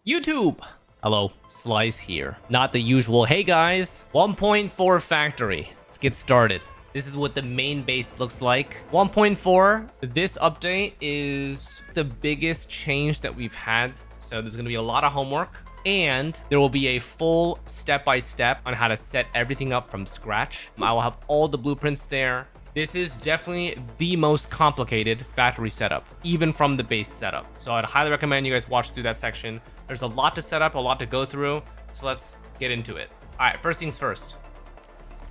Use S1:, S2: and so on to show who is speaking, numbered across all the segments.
S1: YouTube! Hello, Xlice here. Not the usual, hey guys, 1.4 factory. Let's get started. This is what the main base looks like. 1.4, this update is the biggest change that we've had. So there's gonna be a lot of homework and there will be a full step-by-step on how to set everything up from scratch. I will have all the blueprints there. This is definitely the most complicated factory setup, even from the base setup. So I'd highly recommend you guys watch through that section. There's a lot to set up, a lot to go through. So let's get into it. All right, first things first.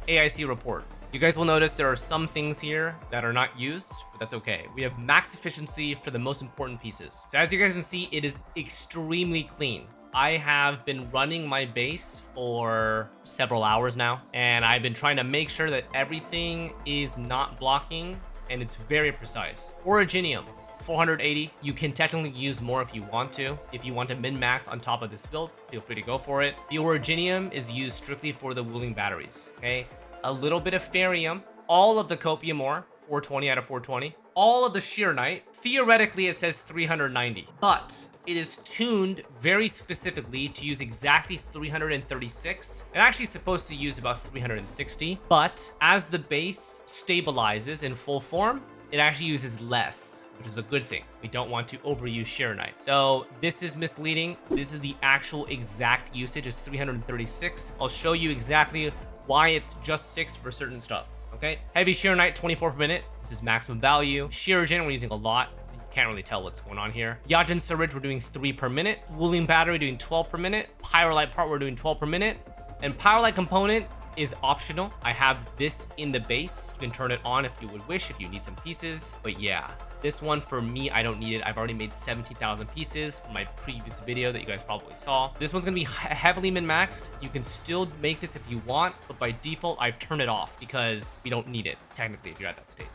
S1: AIC report. You guys will notice there are some things here that are not used, but that's okay. We have max efficiency for the most important pieces. So as you guys can see, it is extremely clean. I have been running my base for several hours now, and I've been trying to make sure that everything is not blocking, and it's very precise. Originium, 480. You can technically use more if you want to. If you want to min-max on top of this build, feel free to go for it. The Originium is used strictly for the Wuling batteries, okay? A little bit of Ferium, all of the Copium ore, 420 out of 420. All of the Sheernite, theoretically it says 390, but it is tuned very specifically to use exactly 336. It actually is supposed to use about 360, but as the base stabilizes in full form, it actually uses less, which is a good thing. We don't want to overuse Sheernite. So this is misleading. This is the actual exact usage is 336. I'll show you exactly why it's just 6 for certain stuff. Okay, heavy Sheernite, 24 per minute. This is maximum value. Sheergen, we're using a lot. You can't really tell what's going on here. Yajin Surge, we're doing 3 per minute. Wuling battery, doing 12 per minute. Pyrolite part, we're doing 12 per minute. And Pyrolite component is optional. I have this in the base. You can turn it on if you would wish, if you need some pieces. But yeah, this one for me, I don't need it. I've already made 17,000 pieces from my previous video that you guys probably saw. This one's gonna be heavily min-maxed. You can still make this if you want, but by default, I've turned it off because we don't need it, technically, if you're at that stage.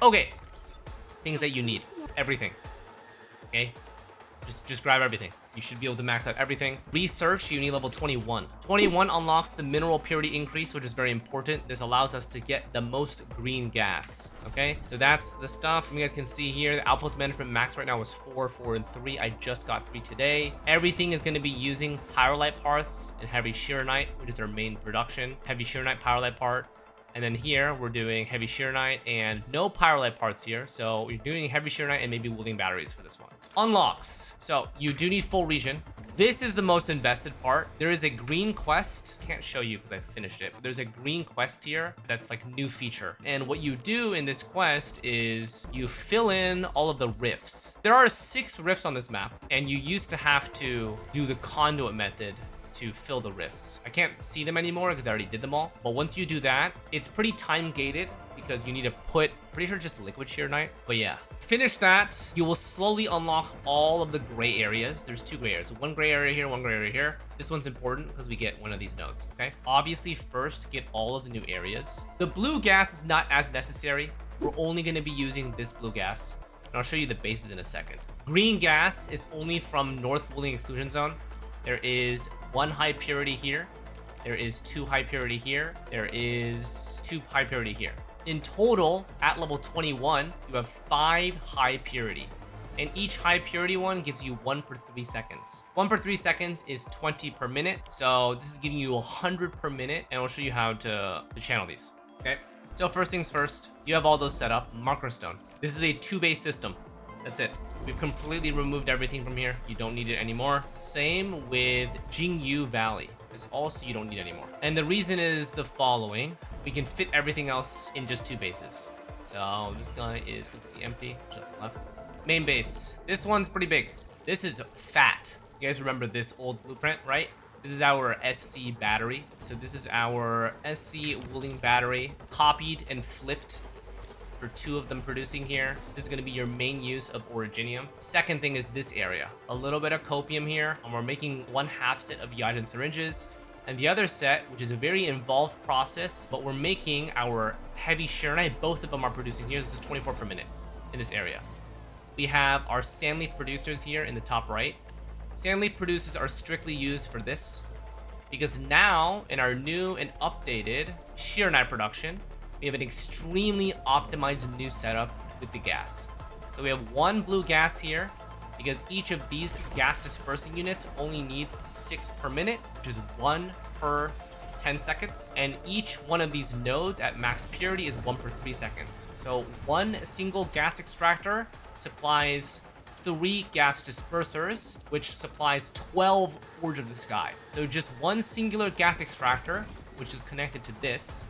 S1: Okay, things that you need, everything, okay? Just grab everything. You should be able to max out everything. Research, you need level 21. 21 unlocks the mineral purity increase, which is very important. This allows us to get the most green gas. Okay, so that's the stuff. You guys can see here, the outpost management max right now is 4, 4, and 3. I just got 3 today. Everything is going to be using pyrolite parts and heavy sheernite, which is our main production. Heavy sheernite, pyrolite part. And then here, we're doing heavy sheernite and no pyrolite parts here. So we're doing heavy sheernite and maybe Wuling batteries for this one. Unlocks. So you do need full region. This is the most invested part. There is a green quest. Can't show you because I finished it, but there's a green quest here that's like new feature. And what you do in this quest is you fill in all of the rifts. There are 6 rifts on this map, and you used to have to do the conduit method to fill the rifts. I can't see them anymore because I already did them all. But once you do that, it's pretty time gated because you need to put, pretty sure just liquid sheernite. But yeah, finish that. You will slowly unlock all of the gray areas. There's 2 gray areas. 1 gray area here, 1 gray area here. This one's important because we get one of these nodes, okay? Obviously, first get all of the new areas. The blue gas is not as necessary. We're only going to be using this blue gas. And I'll show you the bases in a second. Green gas is only from North Wuling exclusion zone. There is 1 high purity here. There is 2 high purity here. There is 2 high purity here. In total, at level 21, you have 5 high purity. And each high purity one gives you 1 per 3 seconds. 1 per 3 seconds is 20 per minute. So this is giving you 100 per minute. And I'll show you how to channel these. Okay. So first things first, you have all those set up. Marker stone. This is a 2-base system. That's it. We've completely removed everything from here. You don't need it anymore. Same with Jingyu Valley. This also you don't need anymore. And the reason is the following. We can fit everything else in just 2 bases. So this guy is completely empty. Left. Main base. This one's pretty big. This is fat. You guys remember this old blueprint, right? This is our SC battery. So this is our SC Wuling battery, copied and flipped for 2 of them producing here. This is going to be your main use of Originium. Second thing is this area. A little bit of Copium here, and we're making 1/2 set of Yajin syringes. And the other set, which is a very involved process, but we're making our heavy sheernite. Both of them are producing here. This is 24 per minute in this area. We have our sandleaf producers here in the top right. Sandleaf producers are strictly used for this because now in our new and updated sheernite production, we have an extremely optimized new setup with the gas. So we have 1 blue gas here because each of these gas dispersing units only needs 6 per minute, which is 1 per 10 seconds, and each one of these nodes at max purity is 1 per 3 seconds. So one single gas extractor supplies 3 gas dispersers, which supplies 12 Forge of the Skies. So just one singular gas extractor, which is connected to this,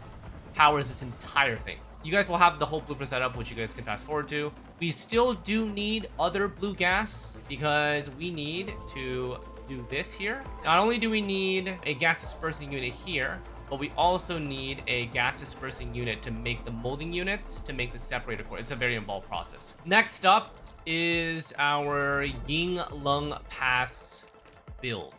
S1: powers this entire thing. You guys will have the whole blueprint set up, which you guys can fast forward to. We still do need other blue gas because we need to do this here. Not only do we need a gas dispersing unit here, but we also need a gas dispersing unit to make the molding units to make the separator core. It's a very involved process. Next up is our Yinglong Pass build.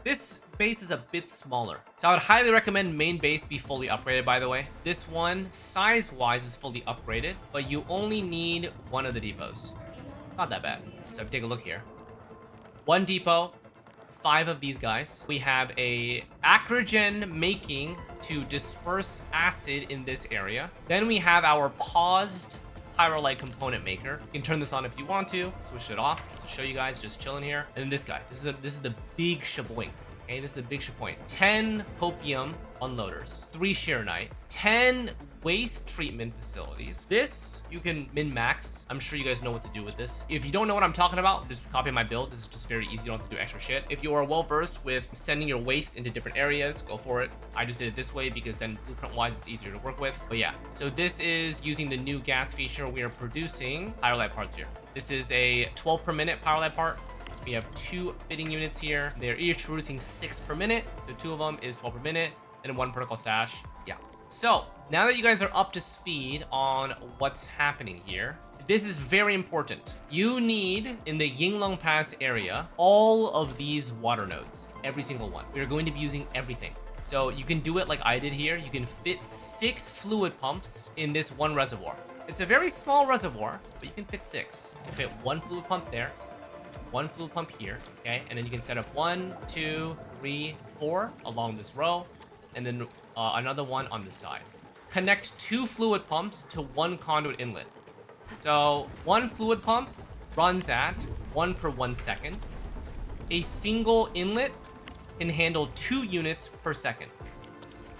S1: This base is a bit smaller, so I would highly recommend main base be fully upgraded. By the way, this one size-wise is fully upgraded, but you only need one of the depots. Not that bad. So if you take a look here, 1 depot, 5 of these guys. We have a acrogen making to disperse acid in this area. Then we have our paused Pyrolite component maker. You can turn this on if you want to, switch it off just to show you guys, just chilling here. And then this guy, this is the big shaboink. Okay, this is the big shaboink. 10 copium unloaders, 3 Sheernite, 10 waste treatment facilities. This you can min-max. I'm sure you guys know what to do with this. If you don't know what I'm talking about, just copy my build. This is just very easy. You don't have to do extra shit. If you are well versed with sending your waste into different areas, go for it. I just did it this way because then blueprint wise it's easier to work with. But yeah, so this is using the new gas feature. We are producing Pyrolite parts here. This is a 12 per minute Pyrolite part. We have 2 fitting units here. They're each producing 6 per minute, so 2 of them is 12 per minute, and 1 protocol stash. Yeah. So now that you guys are up to speed on what's happening here, this is very important. You need, in the Yinglong Pass area, all of these water nodes, every single one. We're going to be using everything. So you can do it like I did here. You can fit 6 fluid pumps in this one reservoir. It's a very small reservoir, but you can fit 6. You can fit 1 fluid pump there, 1 fluid pump here, okay? And then you can set up 1, 2, 3, 4 along this row, and then another one on this side. Connect 2 fluid pumps to 1 conduit inlet. So 1 fluid pump runs at 1 per 1 second. A single inlet can handle 2 units per second.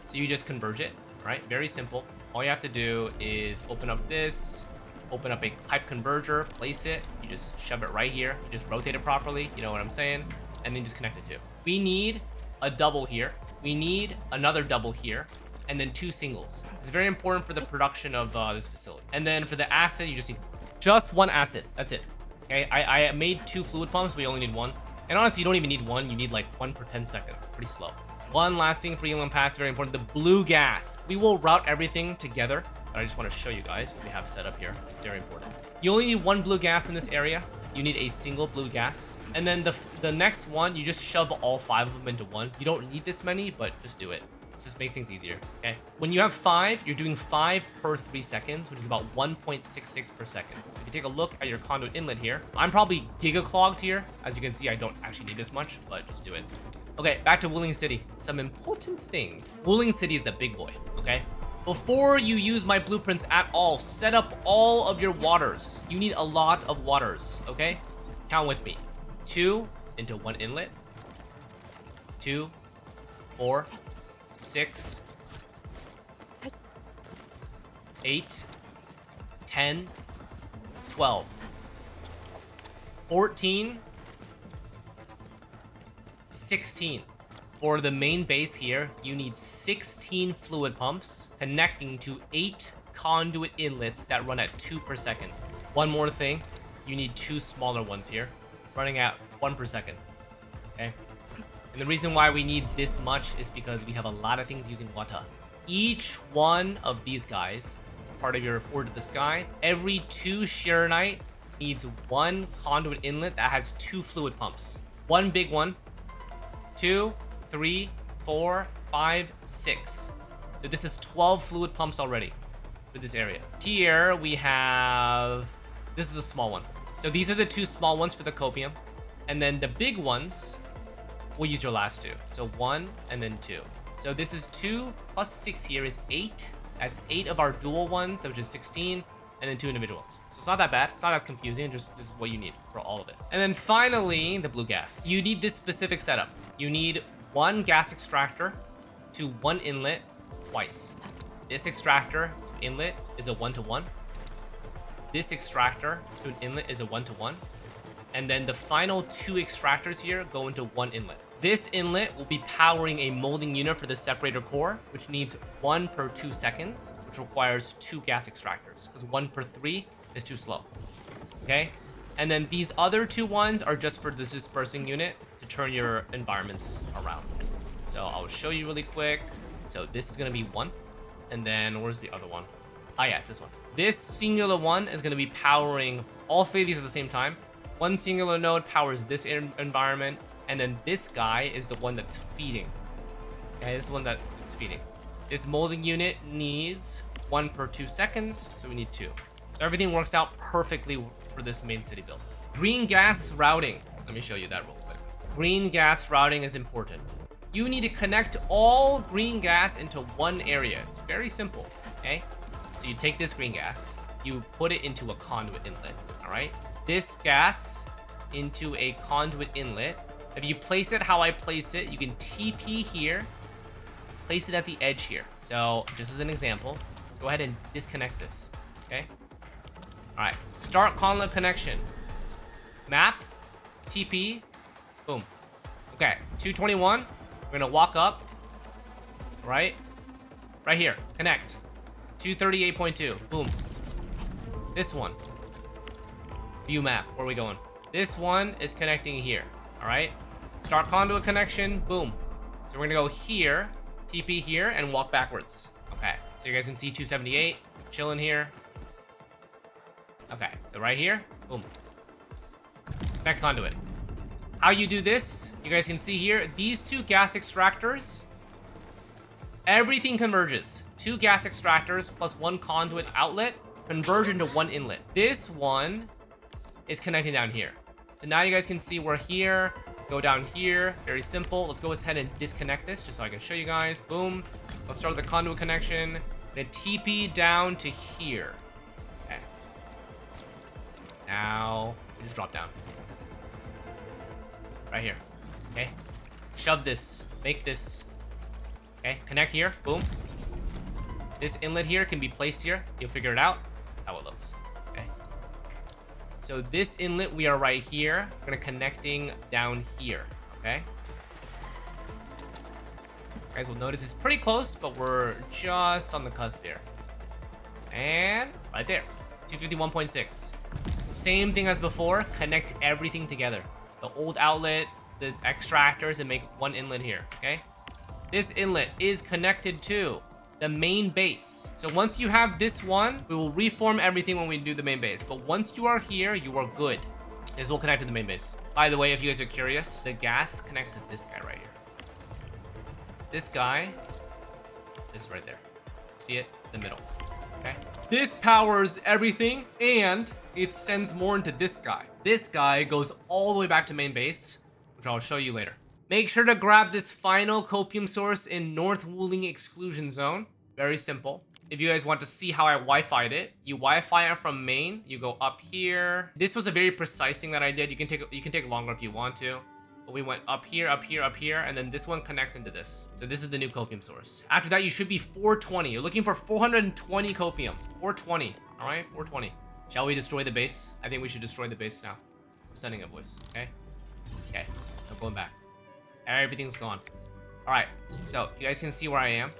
S1: So you just converge it, right? Very simple. All you have to do is open up this, open up a pipe converger, place it, you just shove it right here, you just rotate it properly, you know what I'm saying, and then just connect it to. We need a double here, we need another double here, and then 2 singles. It's very important for the production of this facility. And then for the acid, you just need just 1 acid, that's it. Okay, I made 2 fluid pumps, we only need 1. And honestly, you don't even need 1, you need like 1 per 10 seconds, it's pretty slow. One last thing for Yinglong Pass, very important, the blue gas. We will route everything together, but I just want to show you guys what we have set up here. Very important. You only need 1 blue gas in this area. You need a single blue gas. And then the next one, you just shove all 5 of them into 1. You don't need this many, but just do it. It just makes things easier, okay? When you have 5, you're doing 5 per 3 seconds, which is about 1.66 per second. So if you take a look at your conduit inlet here, I'm probably giga clogged here. As you can see, I don't actually need this much, but just do it. Okay, back to Wuling City. Some important things. Wuling City is the big boy, okay? Before you use my blueprints at all, set up all of your waters. You need a lot of waters, okay? Count with me. 2 into 1 inlet. 2, 4, 6, 8, 10, 12, 14, 16. For the main base here, you need 16 fluid pumps connecting to 8 conduit inlets that run at 2 per second. One more thing, you need 2 smaller ones here, running at 1 per second, okay? And the reason why we need this much is because we have a lot of things using water. Each one of these guys, part of your Forge of the Sky, every 2 Sheernite needs 1 conduit inlet that has 2 fluid pumps. 1 big one, 2, 3, 4, 5, 6. So this is 12 fluid pumps already for this area. Here we have, this is a small one. So these are the 2 small ones for the copium. And then the big ones, we'll use your last 2. So 1 and then 2. So this is 2 plus 6 here is 8. That's 8 of our dual ones, which is 16. and then 2 individual ones. So it's not that bad. It's not as confusing. Just this is what you need for all of it. And then finally, the blue gas. You need this specific setup. You need 1 gas extractor to 1 inlet twice. This extractor to inlet is a 1-to-1. This extractor to an inlet is a 1-to-1. And then the final 2 extractors here go into 1 inlet. This inlet will be powering a molding unit for the separator core, which needs 1 per 2 seconds, which requires 2 gas extractors, because 1 per 3 is too slow. Okay? And then these other 2 ones are just for the dispersing unit to turn your environments around. So I'll show you really quick. So this is going to be 1. And then where's the other one? Ah, yes, this one. This singular one is going to be powering all 3 of these at the same time. 1 singular node powers this environment. And then this guy is the one that's feeding. Okay, this is the one that it's feeding. This molding unit needs 1 per 2 seconds, so we need 2. So everything works out perfectly for this main city build. Green gas routing. Let me show you that real quick. Green gas routing is important. You need to connect all green gas into 1 area. It's very simple, okay? So you take this green gas, you put it into a conduit inlet, all right? This gas into a conduit inlet. If you place it how I place it, you can TP here, place it at the edge here. So just as an example, let's go ahead and disconnect this, okay? All right, start conduit connection. Map, TP, boom. Okay, 221, we're gonna walk up, right here, connect. 238.2, boom. This one, view map, where are we going? This one is connecting here, all right? Start conduit connection, boom. So we're gonna go here, TP here, and walk backwards. Okay, so you guys can see 278, chilling here. Okay, so right here, boom. Connect conduit. How you do this, you guys can see here, these 2 gas extractors, everything converges. 2 gas extractors plus 1 conduit outlet converge into 1 inlet. This one is connecting down here. So now you guys can see we're here, go down here, very simple. Let's go ahead and disconnect this just so I can show you guys. Boom. Let's start with the conduit connection. Then TP down to here. Okay. Now, we just drop down. Right here. Okay. Shove this. Make this. Okay. Connect here. Boom. This inlet here can be placed here. You'll figure it out. That's how it looks. Okay. So this inlet, we are right here. We're gonna connecting down here. Okay. You guys will notice it's pretty close, but we're just on the cusp here. And right there. 251.6. Same thing as before. Connect everything together. The old outlet, the extractors, and make 1 inlet here. Okay. This inlet is connected to the main base. So once you have this one, we will reform everything when we do the main base. But once you are here, you are good. This will connect to the main base. By the way, if you guys are curious, the gas connects to this guy right here. This guy is right there. See it? The middle. Okay. This powers everything, and it sends more into this guy. This guy goes all the way back to main base, which I'll show you later. Make sure to grab this final copium source in North Wuling exclusion zone. Very simple. If you guys want to see how I Wi-Fi'd it, you Wi-Fi it from main. You go up here. This was a very precise thing that I did. You can take longer if you want to. But we went up here, up here, up here, and then this one connects into this. So this is the new copium source. After that, you should be 420. You're looking for 420 copium. 420. All right, 420. Shall we destroy the base? I think we should destroy the base now. I'm sending it, boys. Okay. Okay. I'm going back. Everything's gone. All right. So you guys can see where I am.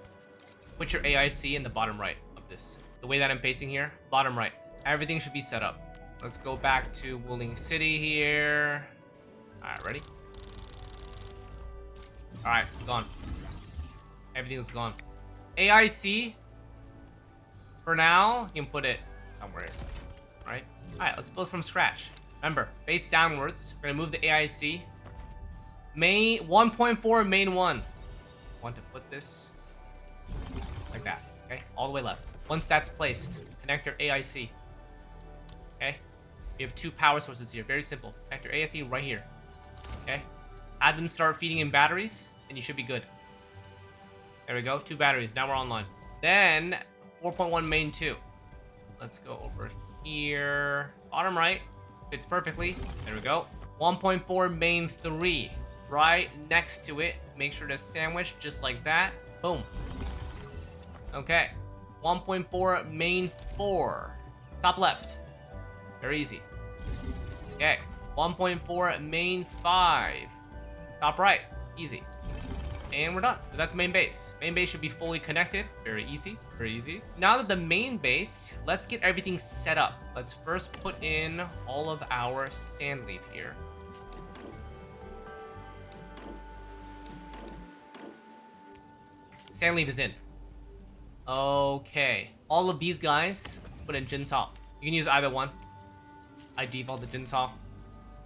S1: Put your AIC in the bottom right of this. The way that I'm facing here, bottom right. Everything should be set up. Let's go back to Wuling City here. All right, ready? All right, gone. Everything's gone. AIC, for now, you can put it somewhere. All right? All right, let's build from scratch. Remember, face downwards. We're gonna move the AIC. Main 1.4, main 1. Want to put this like that, okay? All the way left. Once that's placed, connect your AIC. Okay? We have 2 power sources here. Very simple. Connect your AIC right here. Okay? Have them start feeding in batteries, and you should be good. There we go. 2 batteries. Now we're online. Then 4.1 main 2. Let's go over here. Bottom right. Fits perfectly. There we go. 1.4 main 3. Right next to it. Make sure to sandwich just like that. Boom. Okay. 1.4 main 4. Top left. Very easy. Okay. 1.4 main 5. Top right. Easy. And we're done. So that's main base. Main base should be fully connected. Very easy. Very easy. Now that the main base, let's get everything set up. Let's first put in all of our sand leaf here. Sand leaf is in. Okay. All of these guys, let's put in Jinsao. You can use either one. I default to Jinsao.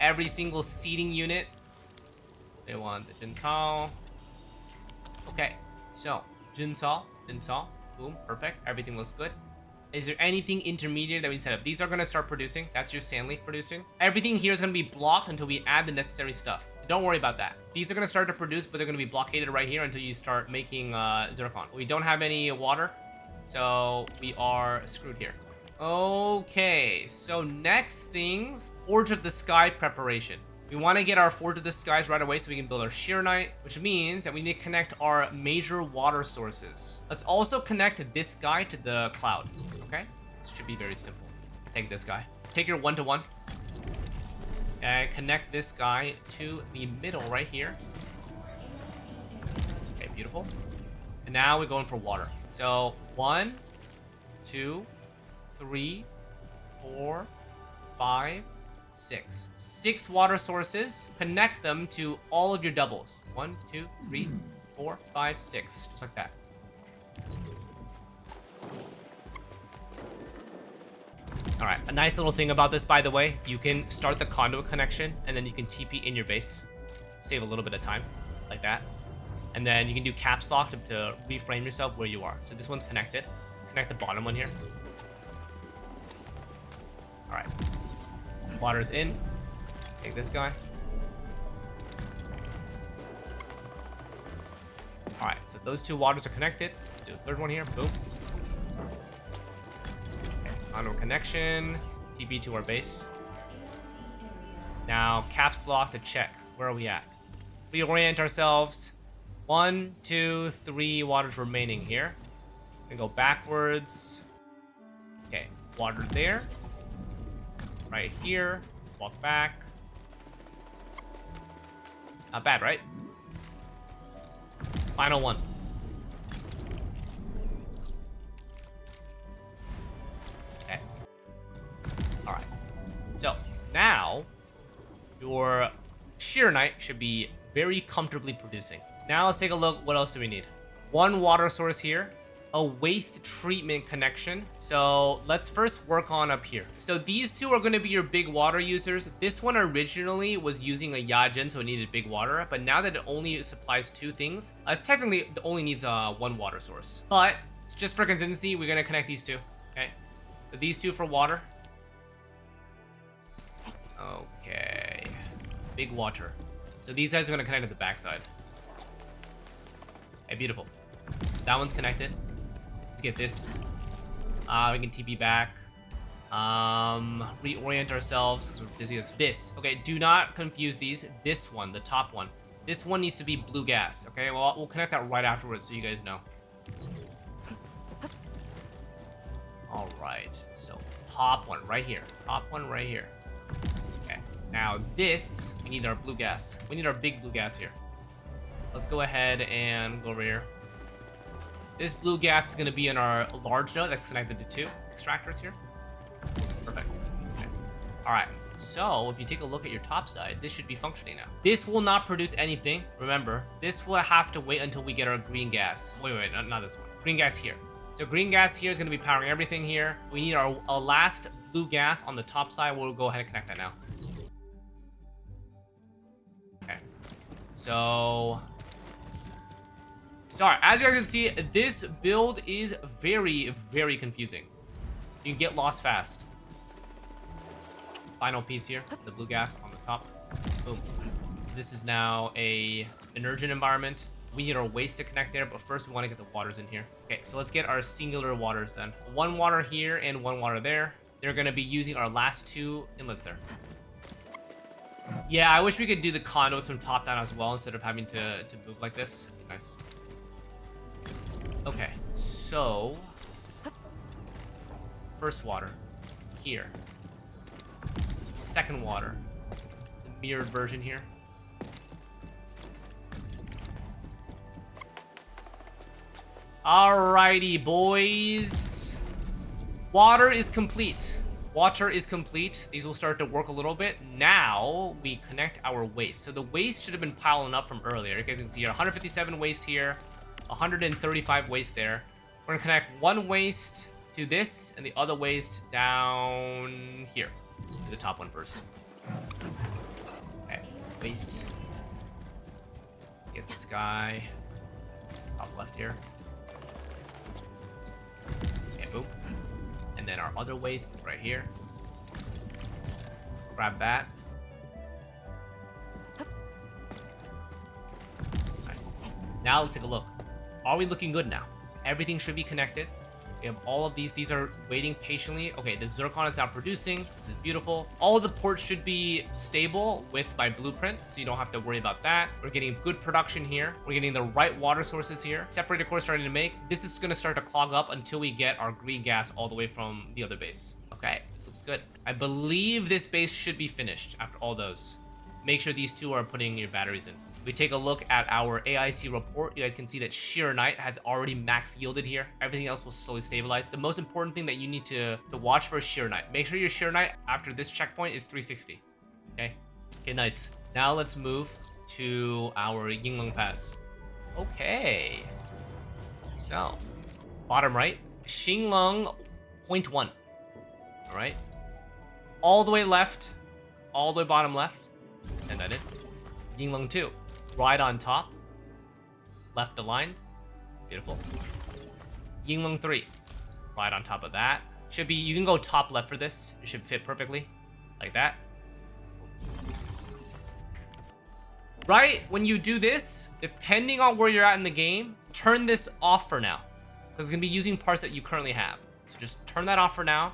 S1: Every single seating unit, they want the Jinsao. Okay, so Jinsao, boom, perfect. Everything looks good. Is there anything intermediate that we set up? These are gonna start producing. That's your sand leaf producing. Everything here is gonna be blocked until we add the necessary stuff. Don't worry about that. These are gonna start to produce, but they're gonna be blockaded right here until you start making zircon. We don't have any water, so we are screwed here. Okay, so next things, Forge of the Sky preparation. We want to get our Forge of the Skies right away so we can build our Sheer Knight, which means that we need to connect our major water sources. Let's also connect this guy to the cloud, okay? This should be very simple. Take this guy. Take your 1-to-1. And connect this guy to the middle right here. Okay, beautiful. And now we're going for water. So 1, 2, 3, 4, 5, 6. 6 water sources. Connect them to all of your doubles. 1, 2, 3, 4, 5, 6. Just like that. Alright, a nice little thing about this, by the way, you can start the conduit connection and then you can TP in your base. Save a little bit of time, like that. And then you can do caps lock to reframe yourself where you are. So this one's connected. Connect the bottom one here. Alright. Water's in. Take this guy. Alright, so those 2 waters are connected. Let's do a third one here. Boom. Conduit connection. TP to our base. Now, caps lock to check. Where are we at? Reorient ourselves. 1, 2, 3 waters remaining here. And go backwards. Okay, water there. Right here. Walk back. Not bad, right? Final one. Okay. Alright. So, now, your Sheer Knight should be very comfortably producing. Now let's take a look. What else do we need? 1 water source here. A waste treatment connection. So let's first work on up here. So these 2 are going to be your big water users. This one originally was using a Yajin, so it needed big water. But now that it only supplies 2 things, it's technically it only needs 1 water source. But just for consistency, we're going to connect these 2. Okay. So these 2 for water. Okay. Big water. So these guys are going to connect to the backside. Okay, beautiful. That one's connected. Get this. We can TP back. Reorient ourselves because we're busy as this. Okay, do not confuse these. This one, the top one. This one needs to be blue gas. Okay, well, we'll connect that right afterwards so you guys know. All right, so top one right here. Top one right here. Okay, now this, we need our blue gas. We need our big blue gas here. Let's go ahead and go over here. This blue gas is going to be in our large node that's connected to 2 extractors here. Perfect. Okay. All right. So if you take a look at your top side, this should be functioning now. This will not produce anything. Remember, this will have to wait until we get our green gas. Wait, not this one. Green gas here. So green gas here is going to be powering everything here. We need our last blue gas on the top side. We'll go ahead and connect that now. Okay. So... sorry, as you guys can see, this build is very, very confusing. You can get lost fast. Final piece here, the blue gas on the top. Boom. This is now a emergent environment. We need our waste to connect there, but first we want to get the waters in here. Okay, so let's get our singular waters then. One water here and one water there. They're going to be using our last two inlets there. Yeah, I wish we could do the conduits from top down as well instead of having to move like this. Nice. Okay, so first water here. Second water. It's a mirrored version here. Alrighty, boys. Water is complete. Water is complete. These will start to work a little bit. Now we connect our waste. So the waste should have been piling up from earlier. You guys can see here, 157 waste here, 135 waste there. We're gonna connect one waste to this and the other waste down here. To the top one first. Okay, waste. Let's get this guy top left here. Okay, boom. And then our other waste right here. Grab that. Nice. Now let's take a look. Are we looking good now? Everything should be connected. We have all of these. These are waiting patiently. Okay, the zircon is now producing. This is beautiful. All of the ports should be stable with my blueprint, so you don't have to worry about that. We're getting good production here. We're getting the right water sources here. Separator core starting to make. This is going to start to clog up until we get our green gas all the way from the other base. Okay, this looks good. I believe this base should be finished after all those. Make sure these two are putting your batteries in. We take a look at our AIC report. You guys can see that Sheer Knight has already max yielded here. Everything else will slowly stabilize. The most important thing that you need to watch for is Sheer Knight. Make sure your Sheer Knight after this checkpoint is 360. Okay? Okay, nice. Now let's move to our Yingling Pass. Okay. So, bottom right, Xinglong 0.1. All right. All the way left, all the way bottom left. Send that in. Yingling 2. Right on top. Left aligned. Beautiful. Yingling 3. Right on top of that. Should be, you can go top left for this. It should fit perfectly. Like that. Right when you do this, depending on where you're at in the game, turn this off for now. Because it's going to be using parts that you currently have. So just turn that off for now.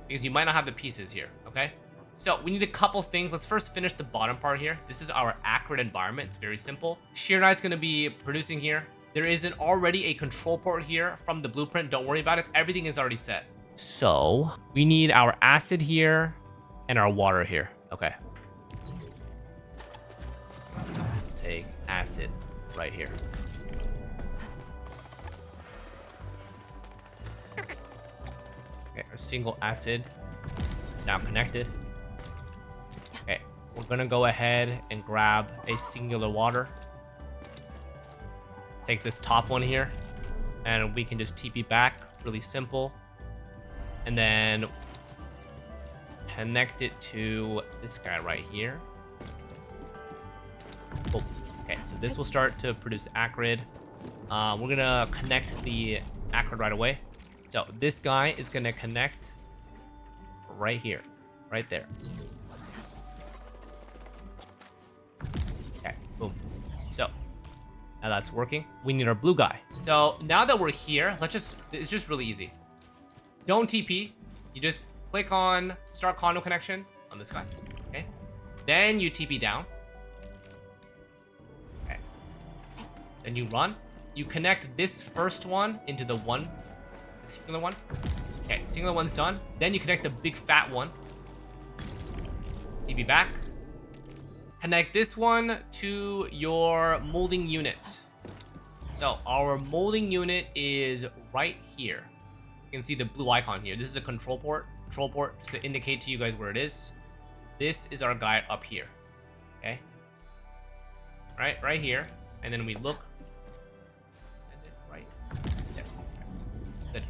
S1: Because you might not have the pieces here. Okay? So we need a couple things. Let's first finish the bottom part here. This is our acrid environment. It's very simple. Sheer Knight's going to be producing here. There is already a control port here from the blueprint. Don't worry about it. Everything is already set. So we need our acid here and our water here. Okay. Let's take acid right here. Okay, our single acid now connected. Okay, we're gonna go ahead and grab a singular water. Take this top one here, and we can just TP back, really simple. And then connect it to this guy right here. Oh, okay, so this will start to produce acrid. We're gonna connect the acrid right away. So this guy is gonna connect right here, right there. Okay, boom. So now that's working. We need our blue guy. So now that we're here, it's just really easy. Don't TP. You just click on start condo connection on this guy. Okay. Then you TP down. Okay. Then you run. You connect this first one into the singular one. Okay, singular one's done. Then you connect the big fat one. TP back. Connect this one to your molding unit. So our molding unit is right here. You can see the blue icon here. This is a control port. Control port just to indicate to you guys where it is. This is our guy up here. Okay. Right here. And then we look. Send it right there. Good.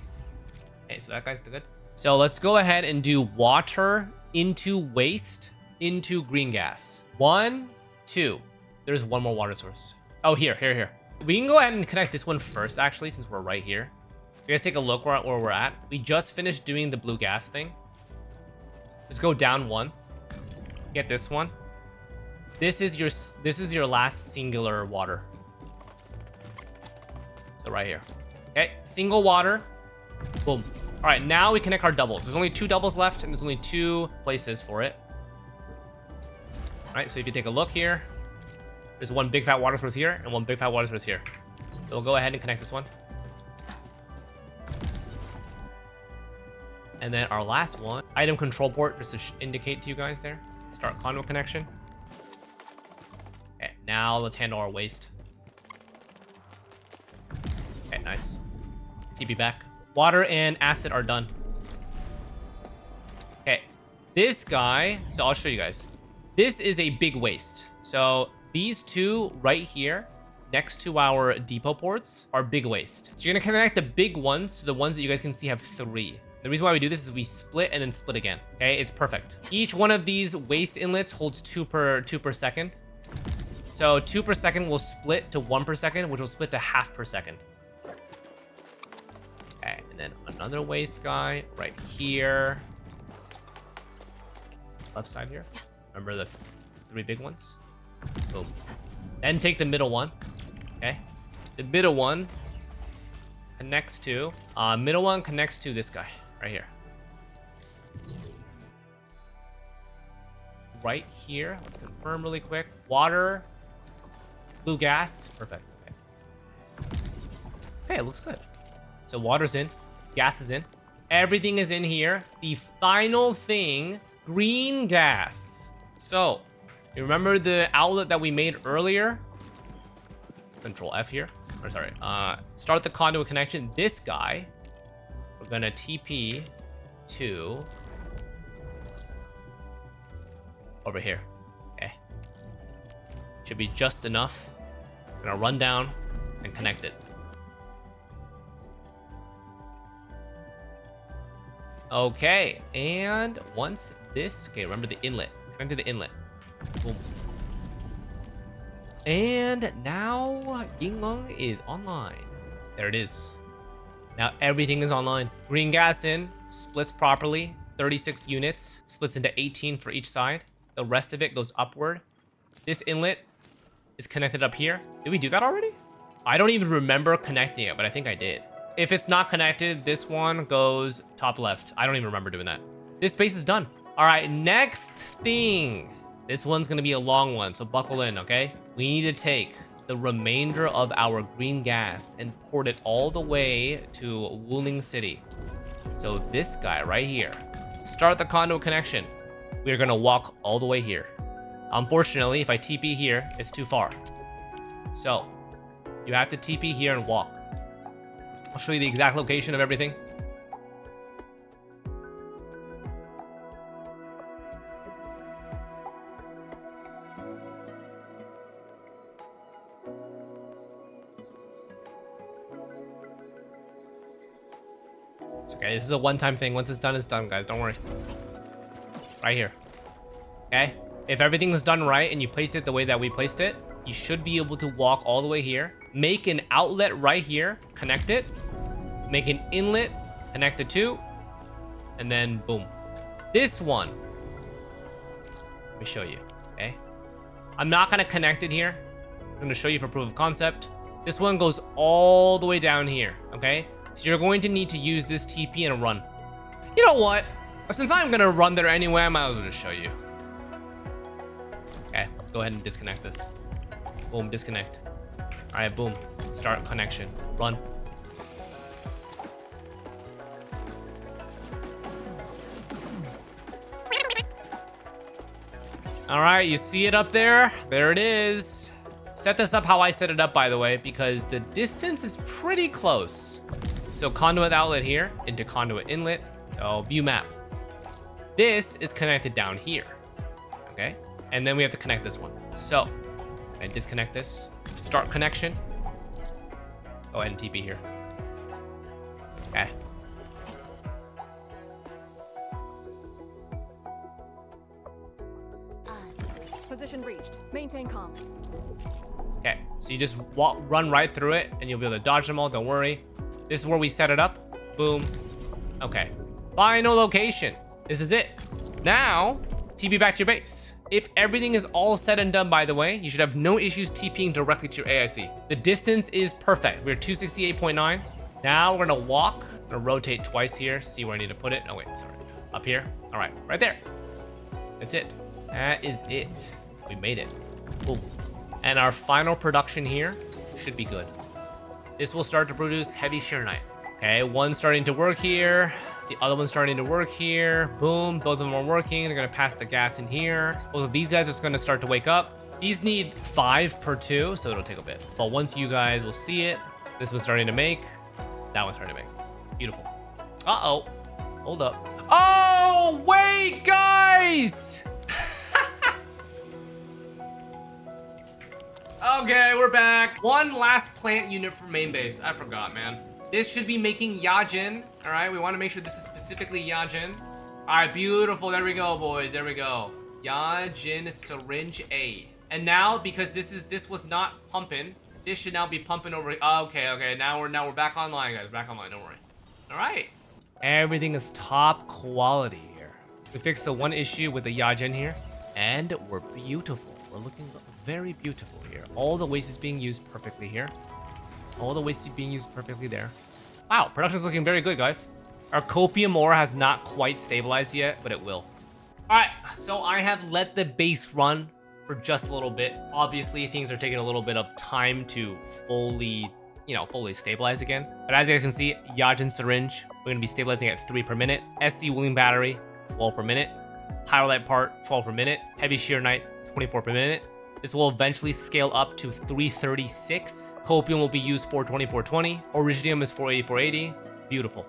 S1: Okay, so that guy's good. So let's go ahead and do water into waste into green gas. 1, 2. There's one more water source. Oh, here. We can go ahead and connect this one first, actually, since we're right here. You guys take a look where we're at. We just finished doing the blue gas thing. Let's go down one. Get this one. This is your last singular water. right here. Okay, single water. Boom. All right, now we connect our doubles. There's only 2 doubles left, and there's only 2 places for it. All right, so if you take a look here, there's 1 big fat water source here and 1 big fat water source here. So we'll go ahead and connect this one. And then our last one, item control port, just to indicate to you guys there. Start conduit connection. Okay, now let's handle our waste. Okay, nice. TP back. Water and acid are done. Okay, this guy, so I'll show you guys. This is a big waste. So these 2 right here, next to our depot ports, are big waste. So you're gonna connect the big ones to the ones that you guys can see have 3. The reason why we do this is we split and then split again. Okay, it's perfect. Each one of these waste inlets holds 2 per second. So 2 per second will split to 1 per second, which will split to half per second. Okay, and then another waste guy right here. Left side here. Remember the 3 big ones? Boom. Then take the middle one. Okay. The middle one connects to this guy right here. Right here. Let's confirm really quick. Water, blue gas. Perfect. Okay, it looks good. So water's in, gas is in, everything is in here. The final thing, green gas. So you remember the outlet that we made earlier? Control F here. Or sorry, start the conduit connection. This guy, we're gonna TP to over here. Okay, should be just enough. I'm gonna run down and connect it. Okay, and once this, okay, remember the inlet. Connect to the inlet. Boom. And now Yinglong is online. There it is. Now everything is online. Green gas in, splits properly, 36 units, splits into 18 for each side. The rest of it goes upward. This inlet is connected up here. Did we do that already? I don't even remember connecting it, but I think I did. If it's not connected, this one goes top left. I don't even remember doing that. This space is done. All right, next thing. This one's gonna be a long one, so buckle in, okay? We need to take the remainder of our green gas and port it all the way to Wuling City. So this guy right here. Start the conduit connection. We're gonna walk all the way here. Unfortunately, if I TP here, it's too far. So you have to TP here and walk. I'll show you the exact location of everything. It's okay, this is a one-time thing. Once it's done, guys. Don't worry. Right here. Okay? If everything is done right and you place it the way that we placed it, you should be able to walk all the way here. Make an outlet right here. Connect it. Make an inlet. Connect the 2. And then boom. This one. Let me show you. Okay? I'm not going to connect it here. I'm going to show you for proof of concept. This one goes all the way down here. Okay? So you're going to need to use this TP and run. You know what? Since I'm going to run there anyway, I might as well just show you. Okay, let's go ahead and disconnect this. Boom, disconnect. All right, boom. Start connection. Run. All right, you see it up there? There it is. Set this up how I set it up, by the way, because the distance is pretty close. So conduit outlet here into conduit inlet. So view map. This is connected down here. Okay. And then we have to connect this one. So I disconnect this. Start connection. Go ahead and TP here. Okay.
S2: Position reached. Maintain comms.
S1: Okay. So you just run right through it and you'll be able to dodge them all. Don't worry. This is where we set it up. Boom. Okay. Final location. This is it. Now, TP back to your base. If everything is all said and done, by the way, you should have no issues TPing directly to your AIC. The distance is perfect. We're 268.9. Now we're gonna walk. I'm gonna rotate twice here, see where I need to put it. Oh wait, sorry. Up here. All right, right there. That's it. That is it. We made it. Boom. And our final production here should be good. This will start to produce heavy shear knight. Okay, one's starting to work here. The other one's starting to work here. Boom, both of them are working. They're gonna pass the gas in here. Both of these guys are just gonna start to wake up. These need 5 per 2, so it'll take a bit. But once you guys will see it, this one's starting to make. That one's starting to make. Beautiful. Uh-oh. Hold up. Oh, wait, guys! Okay, we're back. One last plant unit for main base. I forgot, man. This should be making Yajin. All right, we want to make sure this is specifically Yajin. All right, beautiful. There we go, boys. There we go. Yajin syringe A. And now, because this was not pumping, this should now be pumping over. Okay. Now we're back online, guys. Back online. Don't worry. All right. Everything is top quality here. We fixed the one issue with the Yajin here, and we're beautiful. We're looking very beautiful here. All the waste is being used perfectly here. All the waste is being used perfectly there. Wow, production's looking very good, guys. Our copium ore has not quite stabilized yet, but it will. All right, so I have let the base run for just a little bit. Obviously, things are taking a little bit of time to fully stabilize again. But as you guys can see, Yajin syringe, we're gonna be stabilizing at 3 per minute. SC Wuling battery, 12 per minute. Pyrolite part, 12 per minute. Heavy shear knight, 24 per minute. This will eventually scale up to 336. Copium will be used for 2420. Originium is 480. Beautiful.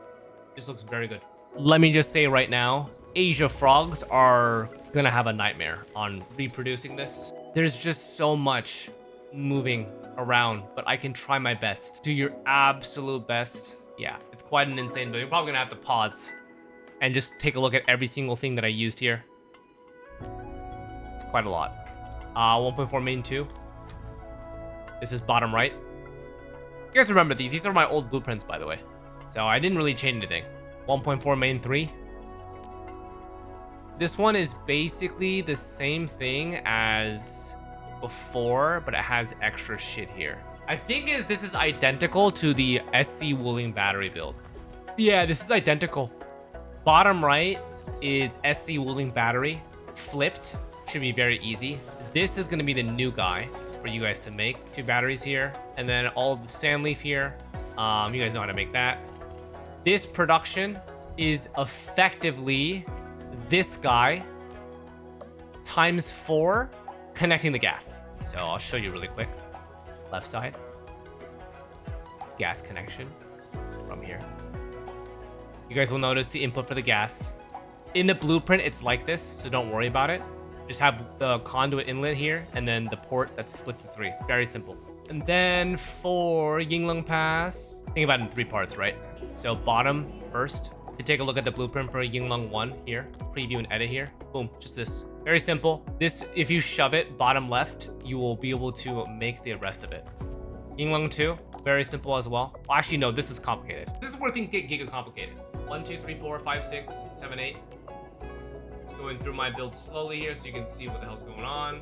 S1: This looks very good. Let me just say right now, Asia frogs are gonna have a nightmare on reproducing this. There's just so much moving around, but I can try my best. Do your absolute best. Yeah, it's quite an insane build. You're probably gonna have to pause and just take a look at every single thing that I used here. It's quite a lot. 1.4 main 2. This is bottom right. You guys remember these? These are my old blueprints, by the way. So I didn't really change anything. 1.4 main 3. This one is basically the same thing as before, but it has extra shit here. I think this is identical to the SC Wuling battery build. Yeah, this is identical. Bottom right is SC Wuling battery. Flipped. Should be very easy. This is going to be the new guy for you guys to make. 2 batteries here, and then all of the sand leaf here. You guys know how to make that. This production is effectively this guy times 4 connecting the gas. So I'll show you really quick. Left side. Gas connection from here. You guys will notice the input for the gas. In the blueprint, it's like this, so don't worry about it. Just have the conduit inlet here, and then the port that splits the 3. Very simple. And then for Yingling Pass, think about it in 3 parts, right? So bottom first. To take a look at the blueprint for Yingling 1 here. Preview and edit here. Boom, just this. Very simple. This, if you shove it bottom left, you will be able to make the rest of it. Yingling 2, very simple as well. Actually, no, this is complicated. This is where things get giga complicated. 1, 2, 3, 4, 5, 6, 7, 8. Going through my build slowly here so you can see what the hell's going on.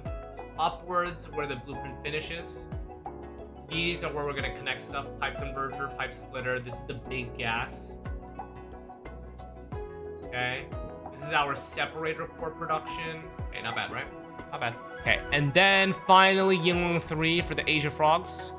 S1: Upwards where the blueprint finishes. These are where we're gonna connect stuff. Pipe converter, pipe splitter. This is the big gas. Okay. This is our separator core production. Okay, not bad, right? Not bad. Okay, and then finally Yingling 3 for the Asia frogs.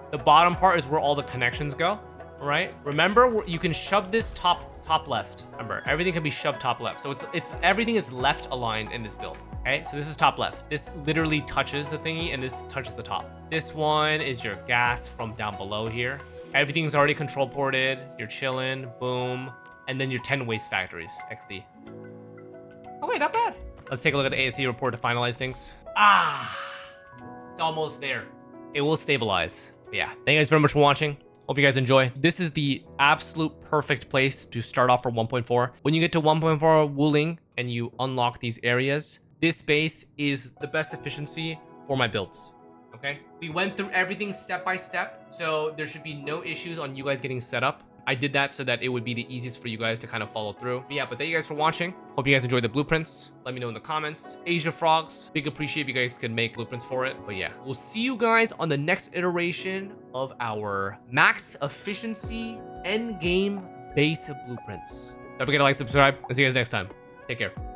S1: The bottom part is where all the connections go, right? Remember, you can shove this top left. Remember, everything can be shoved top left. So it's everything is left aligned in this build. Okay, so this is top left. This literally touches the thingy, and this touches the top. This one is your gas from down below here. Everything's already control ported. You're chilling. Boom. And then your 10 waste factories. XD. Oh wait, not bad. Let's take a look at the ASC report to finalize things. It's almost there. It will stabilize. But yeah, thank you guys very much for watching. Hope you guys enjoy. This is the absolute perfect place to start off for 1.4. When you get to 1.4 Wuling and you unlock these areas, this base is the best efficiency for my builds. Okay? We went through everything step by step, so there should be no issues on you guys getting set up. I did that so that it would be the easiest for you guys to kind of follow through. But yeah, but thank you guys for watching. Hope you guys enjoyed the blueprints. Let me know in the comments. Asia Frogs, big appreciate if you guys can make blueprints for it. But yeah, we'll see you guys on the next iteration of our max efficiency endgame base blueprints. Don't forget to like, subscribe, and see you guys next time. Take care.